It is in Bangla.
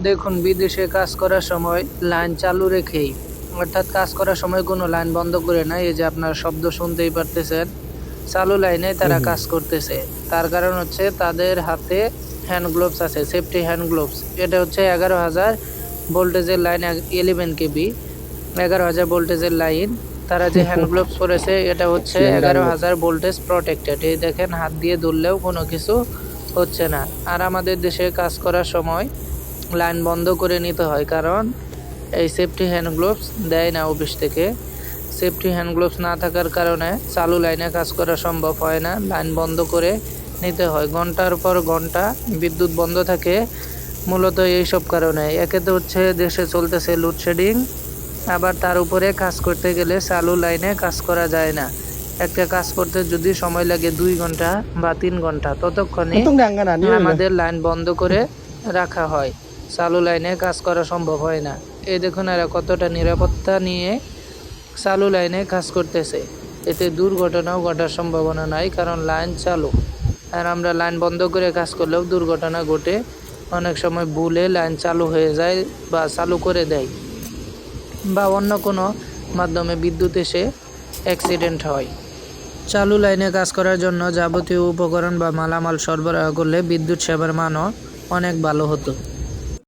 দেখুন, বিদেশে কাজ করার সময় লাইন চালু রেখেই, অর্থাৎ কাজ করার সময় কোনো লাইন বন্ধ করে না। এই যে আপনারা শব্দ শুনতেই পারতেছেন, চালু লাইনে তারা কাজ করতেছে। তার কারণ হচ্ছে তাদের হাতে হ্যান্ড গ্লোভস আছে, সেফটি হ্যান্ড গ্লোভস। এটা হচ্ছে 11,000 ভোল্টেজের লাইন, 11 কেবি, 11,000 ভোল্টেজের লাইন। তারা যে হ্যান্ড গ্লোভস পরেছে এটা হচ্ছে 11,000 ভোল্টেজ প্রোটেক্টেড। এই দেখেন, হাত দিয়ে ধরলেও কোনো কিছু হচ্ছে না। আর আমাদের দেশে কাজ করার সময় লাইন বন্ধ করে নিতে হয়, কারণ এই সেফটি হ্যান্ড গ্লোভস দেয় না অফিস থেকে। সেফটি হ্যান্ড গ্লোভস না থাকার কারণে চালু লাইনে কাজ করা সম্ভব হয় না, লাইন বন্ধ করে নিতে হয়। ঘন্টার পর ঘন্টা বিদ্যুৎ বন্ধ থাকে মূলত এইসব কারণে। একে তো হচ্ছে দেশে চলতেছে লোডশেডিং, আবার তার উপরে কাজ করতে গেলে চালু লাইনে কাজ করা যায় না। একটা কাজ করতে যদি সময় লাগে 2 ঘন্টা বা 3 ঘন্টা, ততক্ষণে আমাদের লাইন বন্ধ করে রাখা হয়। চালু লাইনে কাজ করা সম্ভব হয় না। এই দেখুন এরা কতটা নিরাপত্তা নিয়ে চালু লাইনে কাজ করতেছে। এতে দুর্ঘটনাও ঘটার সম্ভাবনা নাই, কারণ লাইন চালু। আর আমরা লাইন বন্ধ করে কাজ করলেও দুর্ঘটনা ঘটে। অনেক সময় ভুলে লাইন চালু হয়ে যায় বা চালু করে দেয়, বা অন্য কোনো মাধ্যমে বিদ্যুৎ এসে অ্যাক্সিডেন্ট হয়। চালু লাইনে কাজ করার জন্য যাবতীয় উপকরণ বা মালামাল সরবরাহ করলে বিদ্যুৎ সেবার মানও অনেক ভালো হতো।